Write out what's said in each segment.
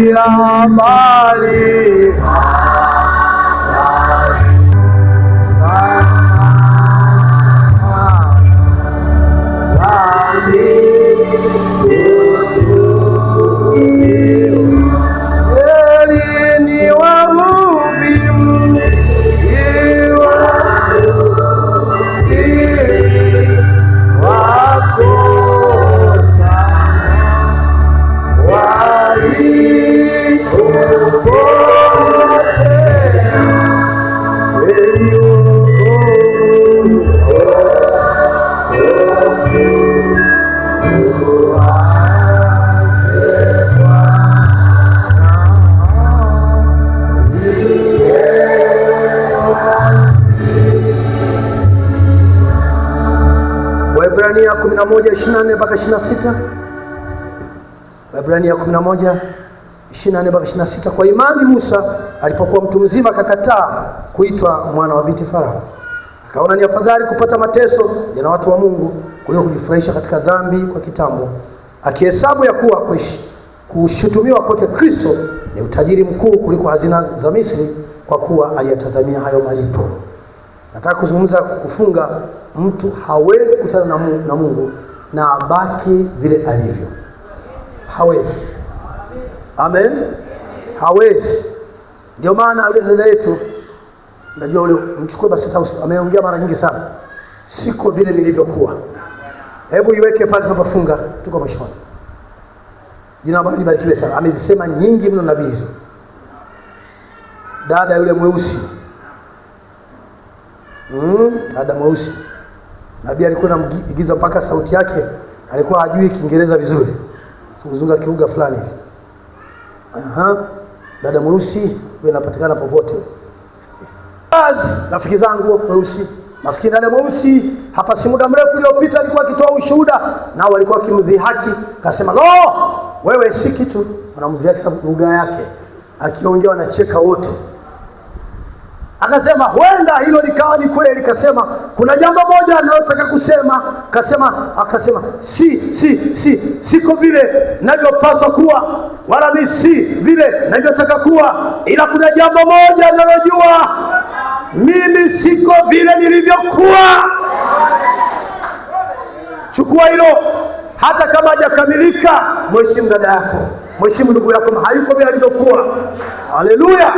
habari Waebrania 11:24 mpaka 26. Waebrania 11:24 mpaka 26. Kwa imani Musa alipokuwa mtu mzima akakataa kuitwa mwana wa binti Farao. Akaona ni afadhali kupata mateso na watu wa Mungu kuliko kujifurahisha katika dhambi kwa kitambo, akihesabu ya kuwa kushutumiwa kwake Kristo ni utajiri mkuu kuliko hazina za Misri, kwa kuwa aliyatazamia hayo malipo. Nataka kuzungumza kufunga. Mtu hawezi kukutana na Mungu na abaki vile alivyo. Hawezi. Amen. Hawezi. Ndio maana yule dada yetu, najua ule mchukue basi ameongea mara nyingi sana. Siko vile nilivyokuwa. Hebu iweke pale tunapofunga, tuko mwishoni. Jina la libarikiwe sana. Amezisema nyingi mno nabii hizo. Dada yule mweusi. Dada mweusi. Nabii alikuwa anamgiza mpaka sauti yake alikuwa hajui Kiingereza vizuri. Kuzunguka kiuga fulani. Dada mweusi yule anapatikana popote. Rafiki zangu mweusi, maskini dada mweusi, hapa si muda mrefu uliopita alikuwa akitoa ushuhuda, nao walikuwa kimdhihaki, akasema, "Lo, wewe si kitu." Wanamdhihaki sababu lugha yake. Akiongea wanacheka wote. Akasema huenda hilo likawa ni kweli. Akasema kuna jambo moja ninalotaka kusema. Akasema siko vile ninavyopaswa kuwa, wala mimi si vile ninavyotaka kuwa, ila kuna jambo moja ninalojua, mimi siko vile nilivyokuwa. Chukua hilo. Hata kama hajakamilika, mheshimu dada yako, mheshimu ndugu yako, hayuko vile alivyokuwa. Haleluya.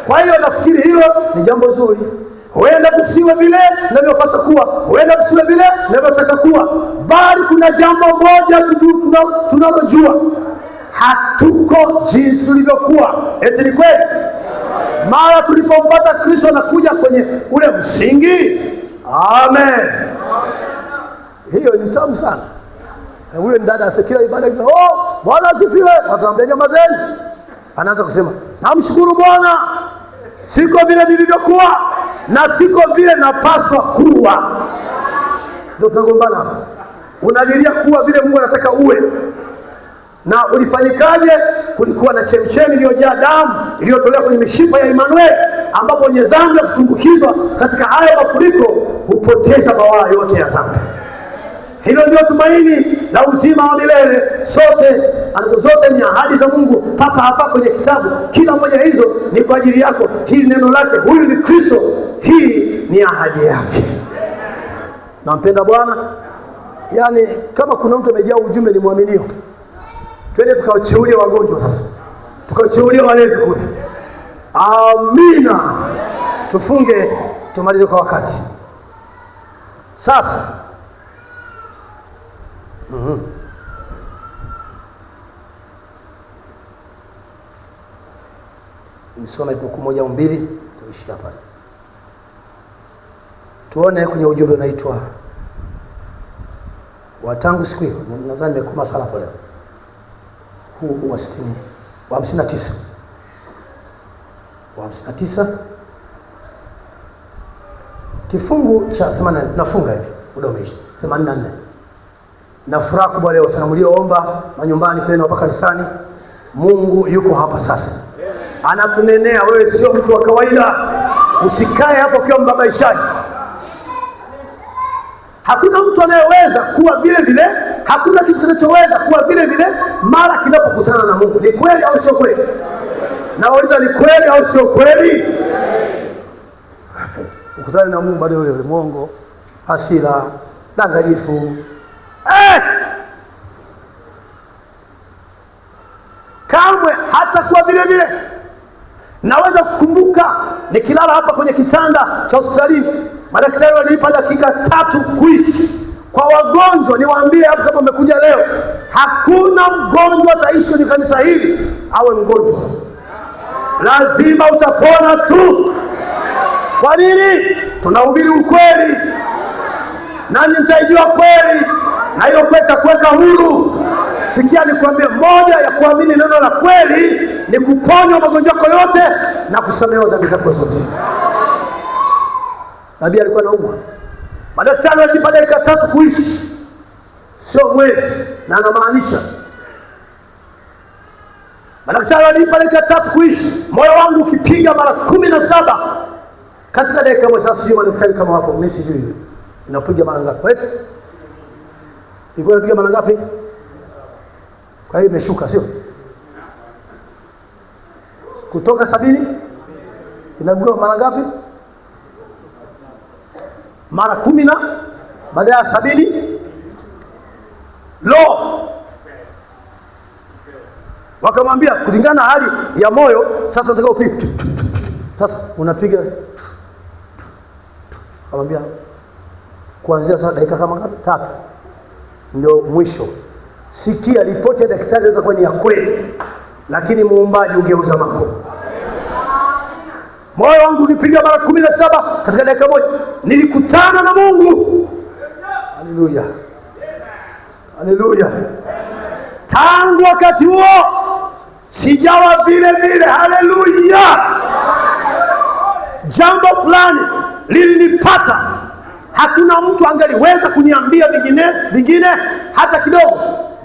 Kwa hiyo nafikiri hilo ni jambo zuri. Huenda tusiwe vile ninavyopaswa kuwa, huenda tusiwe vile ninavyotaka kuwa, bali kuna jambo moja tunalojua, hatuko jinsi tulivyokuwa. Eti ni kweli? Mara tulipompata Kristo na kuja kwenye ule msingi. Amen. Hiyo ni tamu sana. Huyo dada asikia ibada, Bwana asifiwe. Wataambia nyamazeni. Anaanza kusema, "Namshukuru Bwana, siko vile nilivyokuwa na siko vile napaswa kuwa." Ndio tunagombana. Unalilia kuwa vile Mungu anataka uwe. Na ulifanyikaje? Kulikuwa na chemchemi iliyojaa damu iliyotolewa kwenye mishipa ya Emmanuel, ambapo wenye dhambi ya kutumbukizwa katika hayo mafuriko hupoteza mawaa yote ya dhambi. Hilo ndio tumaini la uzima wa milele. Zote ni ahadi za Mungu papa hapa kwenye kitabu. Kila moja hizo ni kwa ajili yako. Hili neno lake, huyu ni Kristo. Hii ni ahadi yake. Nampenda Bwana. Yaani kama kuna mtu amejaa ujumbe ni mwaminio. Twende tukawacheulie wagonjwa sasa. Tukawacheulie walevi kule. Amina. Tufunge tumalize kwa wakati. Sasa nisome buku moja au mbili tuishia pale. Tuone kwenye ujumbe unaitwa watangu siku hiyo. Nadhani nimekoma sana kwa leo. Huu wa 60 wa 59 wa 59 kifungu cha 80. Tunafunga hivi muda umeisha. 84. Na furaha kubwa leo sana mlioomba manyumbani kwenu hapa kanisani. Mungu yuko hapa sasa. Anatunenea. Wewe sio mtu wa kawaida. Usikae hapo ukiwa mbabaishaji. Hakuna mtu anayeweza kuwa vile vile hakuna kitu kinachoweza kuwa vile vile mara kinapokutana na Mungu. Ni kweli au sio kweli? Nauliza, ni kweli au sio kweli? Ukutana na Mungu bado yule mwongo, hasira, danganyifu. Kamwe hata kuwa vile vile. Naweza kukumbuka nikilala hapa kwenye kitanda cha hospitalini, madaktari walinipa dakika 3 kuishi. Kwa wagonjwa niwaambie hapo, kama umekuja leo, hakuna mgonjwa ataishi kwenye kanisa hili awe mgonjwa. Lazima utapona tu. Kwa nini? Tunahubiri ukweli, nanyi mtaijua kweli, na hiyo kweli itakuweka huru. Sikia nikwambie, moja ya kuamini neno la kweli ni kuponywa magonjwa yako yote na kusamehewa dhambi zako zote. Nabii alikuwa anaumwa, madaktari walinipa dakika 3 kuishi, sio mwezi, na anamaanisha. Madaktari walinipa dakika 3 kuishi, moyo wangu ukipiga mara 17 katika dakika moja. Sasa sio madaktari kama wako, mimi sijui inapiga mara ngapi. Eti iko inapiga mara ngapi? Kwa hiyo imeshuka, sio kutoka 70 inagua mara ngapi? Mara 10 na baada ya 70 lo. Wakamwambia kulingana na hali ya moyo, sasa nataka upige. Sasa unapiga, akamwambia kuanzia sasa dakika kama 3 ndio mwisho. Sikia, ripoti ya daktari inaweza kuwa ni ya kweli, lakini muumbaji ugeuza mambo. Moyo wangu ulipiga mara 17 katika dakika moja. Nilikutana na Mungu. Haleluya, haleluya. Tangu wakati huo sijawa vile vile. Haleluya. Jambo fulani lilinipata, hakuna mtu angaliweza kuniambia vingine hata kidogo.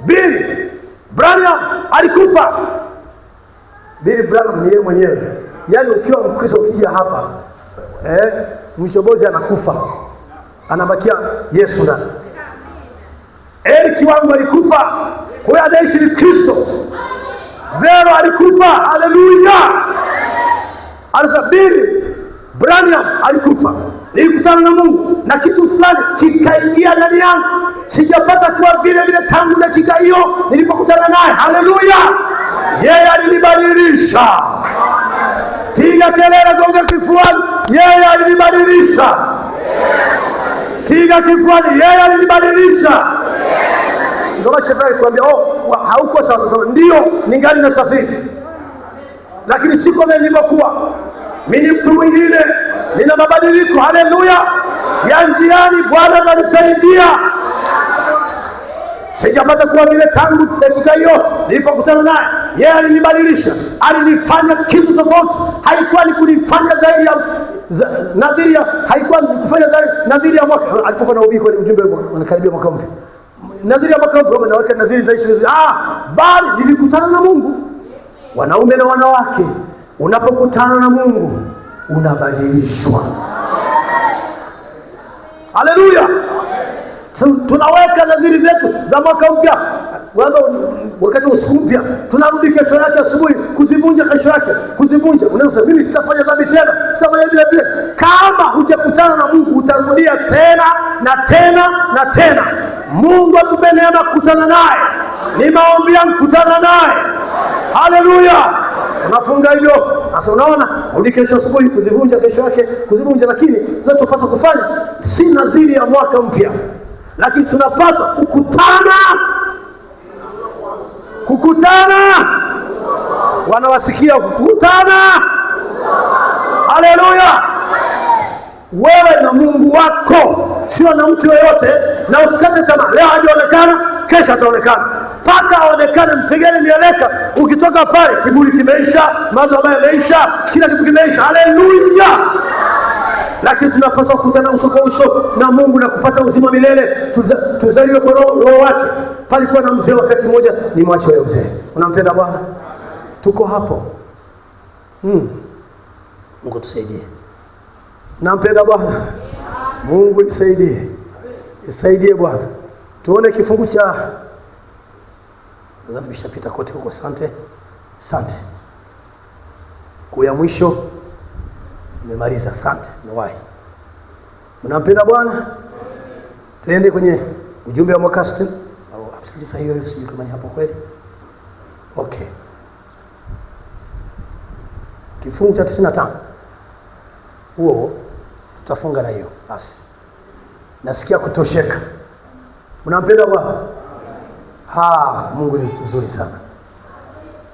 Billy Branham alikufa. Billy Branham ni yeye mwenyewe. Yaani ukiwa Mkristo ukija hapa mshobozi anakufa, anabakia Yesu ndani. Eric wangu alikufa, kwa anaishi ni Kristo. Vero alikufa. Haleluya. Billy Branham alikufa. Nilikutana na Mungu na kitu fulani kikaingia ndani yangu. Sijapata kuwa vile vile tangu dakika hiyo nilipokutana naye. Haleluya. Yeye alinibadilisha. Piga kelele, gonga kifuani. Yeye alinibadilisha. Piga kifuani. Yeye alinibadilisha. Ndio shetani kwambia, hauko sasa. Ndio, ningali nasafiri, lakini siko kama nilivyokuwa. Mimi mtu mwingine, nina mabadiliko. Haleluya. Ya njiani Bwana ananisaidia. Sijapata kuwa vile tangu dakika hiyo nilipokutana naye. Yeye alinibadilisha, alinifanya kitu tofauti. Haikuwa ni kunifanya zaidi ya nadhiria, haikuwa ni kufanya zaidi nadhiria ya mwaka. Alipokuwa na ubiko ni ujumbe unakaribia mwaka mpya. Nadhiria mwaka mpya na weka nadhiri za Yesu. Bali nilikutana na Mungu. Wanaume na wanawake, unapokutana na Mungu unabadilishwa. Haleluya. Tunaweka nadhiri zetu za mwaka mpya, wakati usiku mpya, tunarudi kesho yake asubuhi kuzivunja, kesho yake kuzivunja. Unasema mimi sitafanya dhambi tena, sitafanya vile vile. Kama hujakutana na Mungu utarudia tena na tena na tena. Mungu atupe neema kukutana naye. Ni maombi yangu kukutana naye. Haleluya. Tunafunga hivyo. Sasa unaona, rudi kesho asubuhi kuzivunja, kesho yake kuzivunja. Lakini tunachopaswa kufanya si nadhiri ya mwaka mpya, lakini tunapaswa kukutana. Wanawasikia kukutana. Haleluya. Wewe na Mungu wako, sio na mtu yoyote. Na usikate tamaa. Leo hajaonekana, kesho ataonekana. Paka aonekane, mpigeni mieleka. Ukitoka pale kiburi kimeisha, mazo ambayo yameisha, kila kitu kimeisha. Haleluya. Lakini tunapaswa kukutana uso kwa uso na Mungu na kupata uzima milele. Tuzaliwe kwa roho wake. Palikuwa na mzee wakati mmoja, ni mwache wewe mzee. Unampenda Bwana? Tuko hapo. Mungu tusaidie. Nampenda Bwana. Mungu nisaidie. Nisaidie Bwana. Tuone kifungu cha nadhani bishapita kote huko. Asante. Kwa mwisho nimemaliza. Asante. Niwahi. Mnampenda Bwana? Tuende kwenye ujumbe wa mwaka 60 au 59 hiyo sijui kama ni hapo kweli. Okay. Kifungu cha 95. Huo tutafunga na hiyo. Basi. Nasikia kutosheka. Mnampenda Bwana? Mungu ni mzuri sana.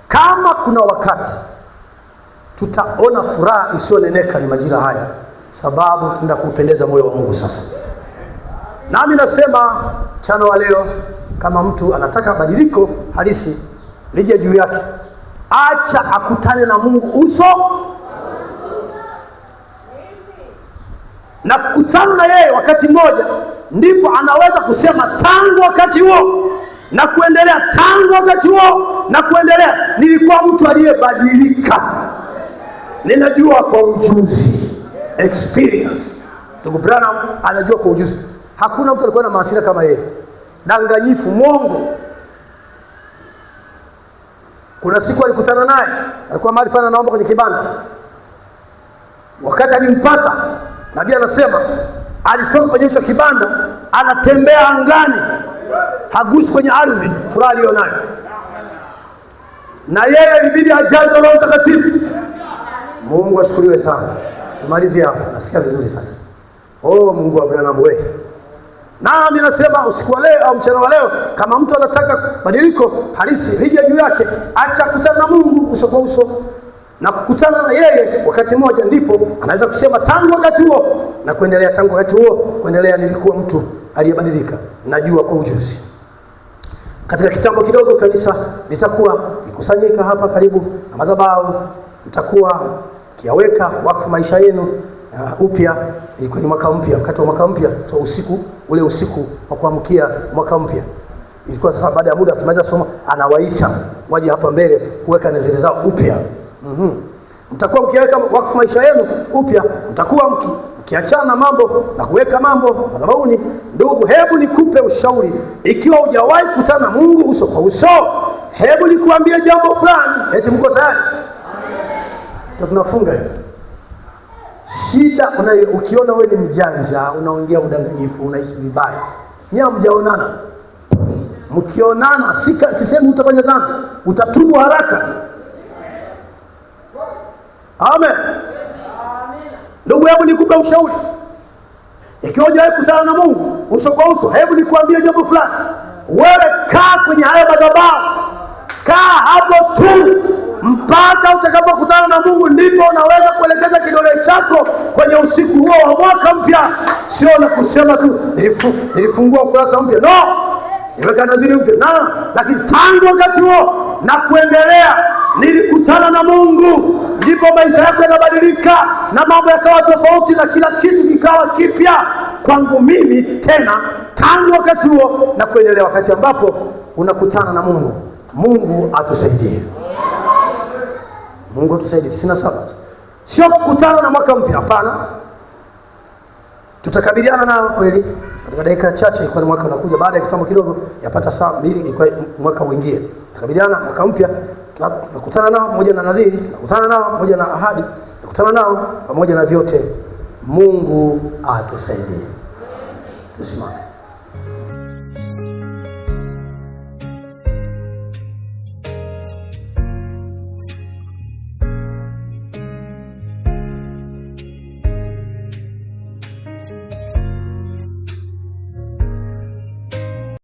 Kama kuna wakati tutaona furaha isiyoneneka ni majira haya, sababu tunaenda kupendeza moyo wa Mungu sasa. Nami nasema mchana wa leo, kama mtu anataka badiliko halisi lije juu yake, acha akutane na Mungu uso na kukutana na yeye wakati mmoja, ndipo anaweza kusema tangu wakati huo na kuendelea, tangu wakati huo na kuendelea, nilikuwa mtu aliyebadilika. Ninajua kwa ujuzi, experience. Ndugu Branham anajua kwa ujuzi. Hakuna mtu alikuwa na maasira kama yeye. Danganyifu, mwongo. Kuna siku alikutana naye, alikuwa mahali fulani anaomba kwenye kibanda. Wakati alimpata, nabii anasema alitoka kwenye hicho kibanda, anatembea angani, hagusi kwenye ardhi, furaha aliyonayo. Na yeye ilibidi ajazwe Roho Mtakatifu. Mungu ashukuriwe sana. Tumalizie hapo. Nasikia vizuri sasa. Mungu wa Branham wewe. Nami nasema usiku wa leo au mchana wa leo, kama mtu anataka badiliko halisi lije juu yake, acha kukutana na Mungu uso kwa uso na kukutana na yeye wakati mmoja, ndipo anaweza kusema tangu wakati huo na kuendelea, tangu wakati huo kuendelea, nilikuwa mtu aliyebadilika. Najua kwa ujuzi. Katika kitambo kidogo kanisa litakuwa ikusanyika hapa karibu na madhabahu, mtakuwa kiaweka wakfu maisha yenu upya. Ilikuwa ni mwaka mpya, wakati wa mwaka mpya, so usiku wa kuamkia mwaka mpya. Ilikuwa sasa baada ya muda kumaliza somo, anawaita waje hapa mbele kuweka naziri zao upya. Mtakuwa mkiweka wakfu maisha yenu upya, mtakuwa mkiachana mambo na kuweka mambo madhabahuni. Ndugu, hebu nikupe ushauri. Ikiwa hujawahi kukutana na Mungu uso kwa uso, hebu nikuambie jambo fulani. Eti mko tayari? Amen. Tunafunga. Shida ukiona wewe ni mjanja, unaongea udanganyifu, unaishi vibaya, nyinyi hamjaonana. Mkionana, sisemi utafanya dhambi, utatubu haraka. Amen. Ndugu, hebu nikupe ushauri. Ikiwa hujawahi kukutana na Mungu uso kwa uso, hebu nikuambie jambo fulani. Wewe kaa kwenye haya madhabahu, kaa hapo tu mpaka utakapokutana na Mungu, ndipo unaweza kuelekeza kidole chako kwenye usiku huo wa mwaka mpya. Sio na kusema tu nilifungua ukurasa mpya, no, niweka nadhiri mpya, lakini tangu wakati huo na kuendelea nilikutana na Mungu, ndipo maisha yako yanabadilika na mambo yakawa tofauti na kila kitu kikawa kipya kwangu mimi tena, tangu wakati huo na kuendelea, wakati ambapo unakutana na Mungu. Mungu atusaidie. Mungu atusaidie. 97 sio kukutana na mwaka mpya, hapana. Tutakabiliana na kweli katika dakika chache. Ilikuwa mwaka unakuja baada ya kitambo kidogo, yapata saa 2 ilikuwa mwaka uingie. Tutakabiliana mwaka mpya, tunakutana nao pamoja na nadhiri, tunakutana nao pamoja na ahadi, tunakutana nao pamoja na vyote. Mungu atusaidie. Tusimame.